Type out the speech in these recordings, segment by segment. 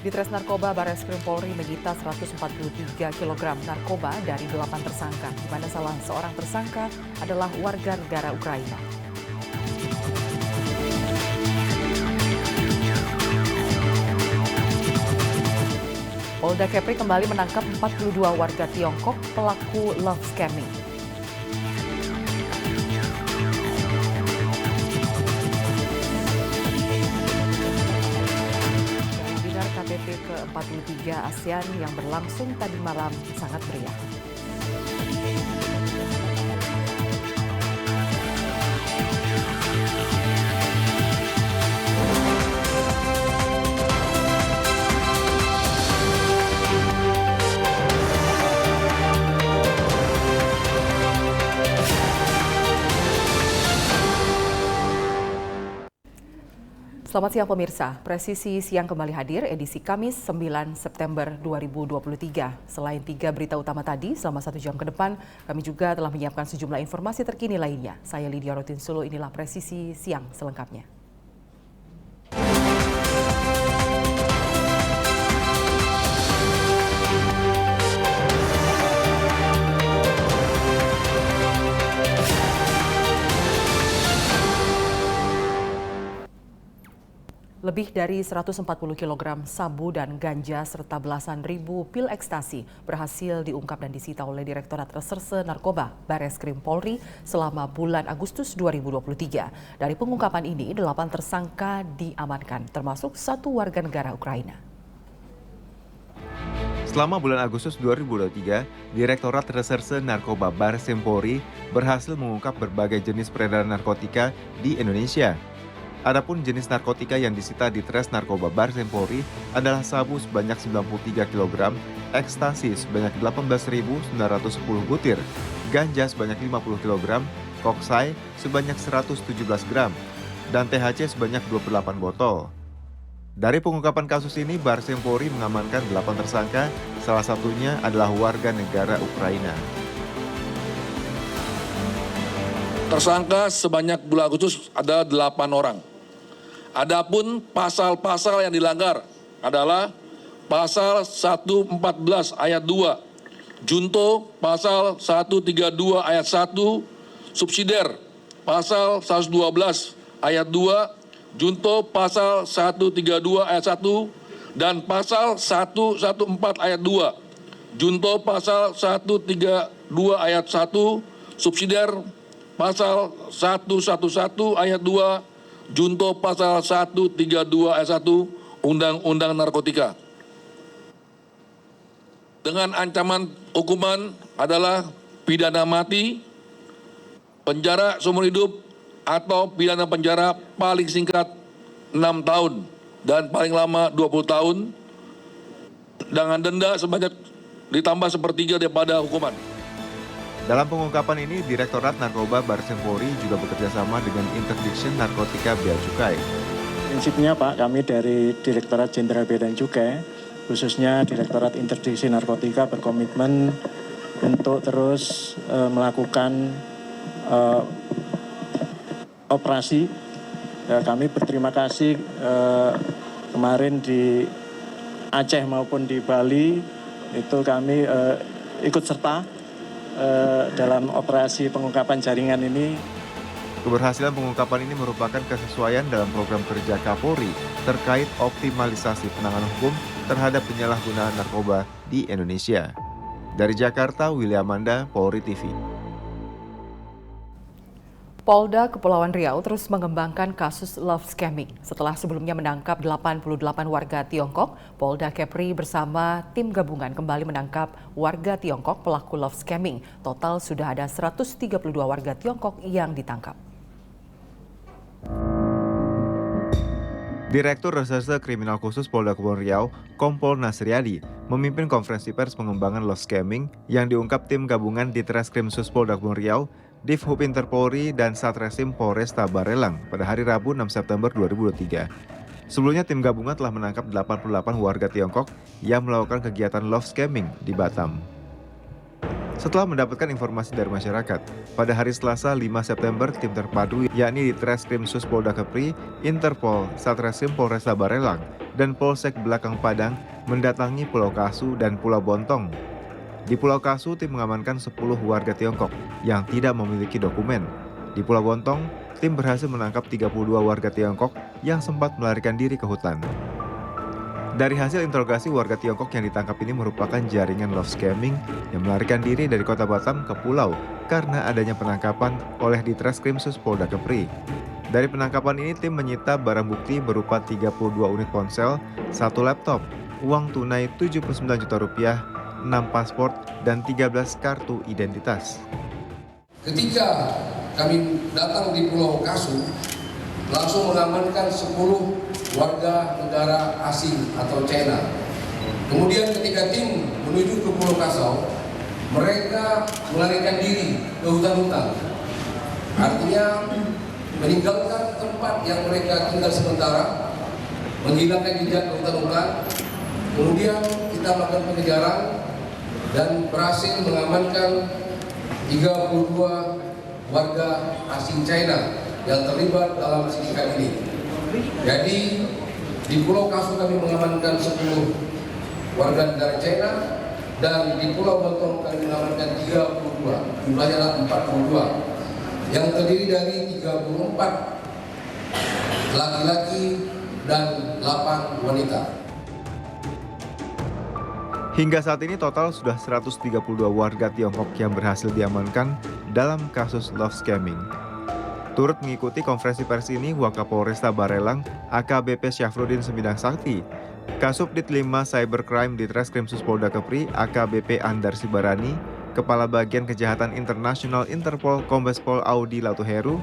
Ditres Narkoba Bareskrim Polri menyita 143 kg narkoba dari 8 tersangka, di mana salah seorang tersangka adalah warga negara Ukraina. Polda Kepri kembali menangkap 42 warga Tiongkok pelaku love scamming. Webinar KTT ke-43 ASEAN yang berlangsung tadi malam sangat meriah. Selamat siang pemirsa, Presisi Siang kembali hadir edisi Kamis 9 September 2023. Selain 3 berita utama tadi, selama 1 jam ke depan, kami juga telah menyiapkan sejumlah informasi terkini lainnya. Saya Lydia Rotinsulu, inilah Presisi Siang selengkapnya. Lebih dari 140 kg sabu dan ganja serta belasan ribu pil ekstasi berhasil diungkap dan disita oleh Direktorat Reserse Narkoba Bareskrim Polri selama bulan Agustus 2023. Dari pengungkapan ini, 8 tersangka diamankan, termasuk 1 warga negara Ukraina. Selama bulan Agustus 2023, Direktorat Reserse Narkoba Bareskrim Polri berhasil mengungkap berbagai jenis peredaran narkotika di Indonesia. Adapun jenis narkotika yang disita di Tres Narkoba Bareskrim Polri adalah sabu sebanyak 93 kg, ekstasi sebanyak 18.910 butir, ganja sebanyak 50 kg, koksai sebanyak 117 gram, dan THC sebanyak 28 botol. Dari pengungkapan kasus ini, Bareskrim Polri mengamankan 8 tersangka, salah satunya adalah warga negara Ukraina. Tersangka sebanyak bulan Agustus ada 8 orang. Adapun pasal-pasal yang dilanggar adalah pasal 114 ayat 2, junto pasal 132 ayat 1, subsidiar pasal 112 ayat 2, junto pasal 132 ayat 1, dan pasal 114 ayat 2, junto pasal 132 ayat 1, subsidiar pasal 111 ayat 2, junto pasal 132 ayat 1 Undang-Undang Narkotika. Dengan ancaman hukuman adalah pidana mati, penjara seumur hidup, atau pidana penjara paling singkat 6 tahun dan paling lama 20 tahun dengan denda sebanyak ditambah sepertiga daripada hukuman. Dalam pengungkapan ini, Direktorat Narkoba Bareskrim Polri juga bekerja sama dengan Interdiction Narkotika Bea Cukai. Prinsipnya Pak, kami dari Direktorat Jenderal Bea dan Cukai, khususnya Direktorat Interdiction Narkotika berkomitmen untuk terus melakukan operasi. Kami berterima kasih kemarin di Aceh maupun di Bali, itu kami ikut serta dalam operasi pengungkapan jaringan ini. Keberhasilan pengungkapan ini merupakan kesesuaian dalam program kerja Kapolri terkait optimalisasi penanganan hukum terhadap penyalahgunaan narkoba di Indonesia. Dari Jakarta, William Amanda, Polri TV. Polda Kepulauan Riau terus mengembangkan kasus love scamming. Setelah sebelumnya menangkap 88 warga Tiongkok, Polda Kepri bersama tim gabungan kembali menangkap warga Tiongkok pelaku love scamming. Total sudah ada 132 warga Tiongkok yang ditangkap. Direktur Reserse Kriminal Khusus Polda Kepulauan Riau, Kompol Nasriadi, memimpin konferensi pers pengembangan love scamming yang diungkap tim gabungan di Treskrim Sus Polda Kepulauan Riau, Divhub Interpolri dan Satreskrim Polresta Barelang pada hari Rabu 6 September 2023. Sebelumnya tim gabungan telah menangkap 88 warga Tiongkok yang melakukan kegiatan love scamming di Batam. Setelah mendapatkan informasi dari masyarakat, pada hari Selasa 5 September, tim terpadu yakni Ditreskrim Sus Polda Kepri, Interpol, Satreskrim Polresta Barelang, dan Polsek Belakang Padang mendatangi Pulau Kasu dan Pulau Bontong. Di Pulau Kasu, tim mengamankan 10 warga Tiongkok yang tidak memiliki dokumen. Di Pulau Bontong, tim berhasil menangkap 32 warga Tiongkok yang sempat melarikan diri ke hutan. Dari hasil interogasi, warga Tiongkok yang ditangkap ini merupakan jaringan love scamming yang melarikan diri dari kota Batam ke pulau karena adanya penangkapan oleh Ditreskrim Sus Polda Kepri. Dari penangkapan ini, tim menyita barang bukti berupa 32 unit ponsel, 1 laptop, uang tunai Rp79 juta, 6 paspor, dan 13 kartu identitas. Ketika kami datang di Pulau Kasu, langsung mengamankan 10 warga negara asing atau China. Kemudian ketika tim menuju ke Pulau Kasau, mereka melarikan diri ke hutan-hutan. Artinya meninggalkan tempat yang mereka tinggal sementara, menghilangkan jejak ke hutan-hutan. Kemudian kita melakukan pengejaran dan berhasil mengamankan 32 warga asing China yang terlibat dalam sindikat ini. Jadi di Pulau Kasu kami mengamankan 10 warga negara China dan di Pulau Bontong kami mengamankan 32, jumlahnya adalah 42, yang terdiri dari 34 laki-laki dan 8 wanita. Hingga saat ini total sudah 132 warga Tiongkok yang berhasil diamankan dalam kasus love scamming. Turut mengikuti konferensi pers ini Wakapolresta Barelang AKBP Syafruddin Semidang Sakti, Kasubdit 5 Cybercrime Ditreskrim Sus Polda Kepri AKBP Andar Sibarani, Kepala Bagian Kejahatan Internasional Interpol Kombes Pol Audi Latuheru,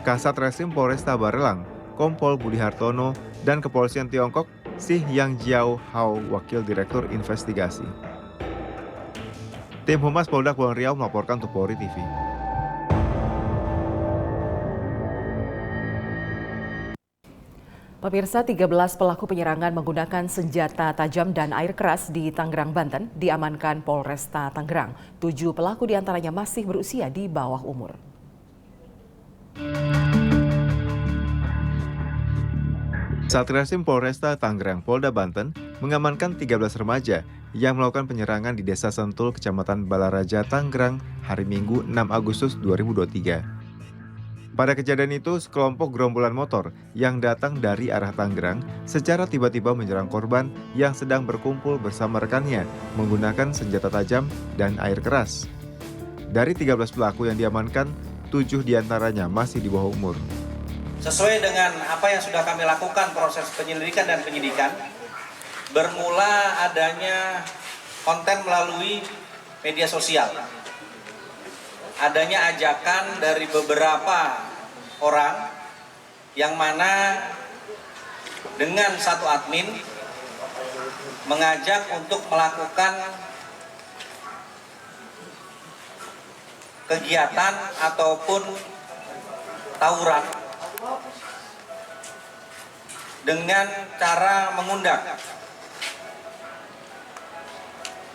Kasat Reskrim Polresta Barelang Kompol Budi Hartono, dan Kepolisian Tiongkok Sih Yang Jiao Hao, Wakil Direktur Investigasi. Tim Humas Polda Kepulauan Riau melaporkan untuk Polri TV. Pemirsa, 13 pelaku penyerangan menggunakan senjata tajam dan air keras di Tangerang, Banten diamankan Polresta Tangerang. 7 pelaku diantaranya masih berusia di bawah umur. Satreskrim Polresta Tangerang Polda Banten mengamankan 13 remaja yang melakukan penyerangan di Desa Sentul, Kecamatan Balaraja, Tangerang, hari Minggu 6 Agustus 2023. Pada kejadian itu, sekelompok gerombolan motor yang datang dari arah Tangerang secara tiba-tiba menyerang korban yang sedang berkumpul bersama rekannya menggunakan senjata tajam dan air keras. Dari 13 pelaku yang diamankan, 7 diantaranya masih di bawah umur. Sesuai dengan apa yang sudah kami lakukan proses penyelidikan dan penyidikan, bermula adanya konten melalui media sosial. Adanya ajakan dari beberapa orang yang mana dengan satu admin mengajak untuk melakukan kegiatan ataupun tawuran dengan cara mengundang.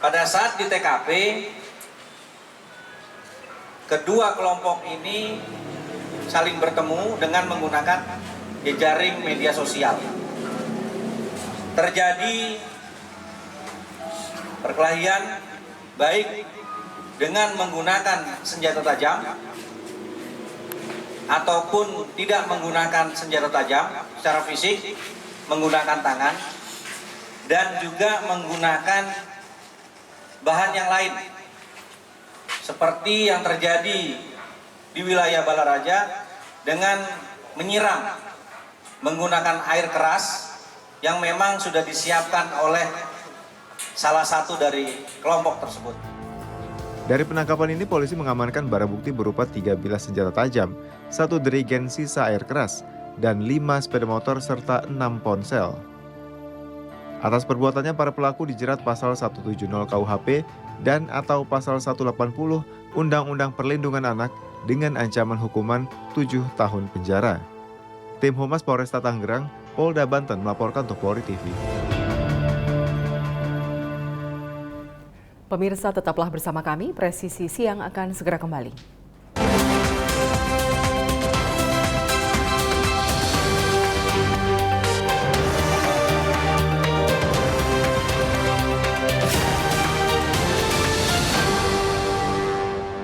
Pada saat di TKP, kedua kelompok ini saling bertemu dengan menggunakan jejaring media sosial. Terjadi perkelahian baik dengan menggunakan senjata tajam ataupun tidak menggunakan senjata tajam secara fisik, menggunakan tangan, dan juga menggunakan bahan yang lain seperti yang terjadi di wilayah Balaraja dengan menyiram menggunakan air keras yang memang sudah disiapkan oleh salah satu dari kelompok tersebut. Dari penangkapan ini, polisi mengamankan barang bukti berupa 3 bilah senjata tajam, 1 jerigen sisa air keras, dan 5 sepeda motor serta 6 ponsel. Atas perbuatannya, para pelaku dijerat pasal 170 KUHP dan atau pasal 180 Undang-Undang Perlindungan Anak dengan ancaman hukuman 7 tahun penjara. Tim Humas Polresta Tangerang, Polda Banten melaporkan untuk Polri TV. Pemirsa tetaplah bersama kami, Presisi Siang akan segera kembali.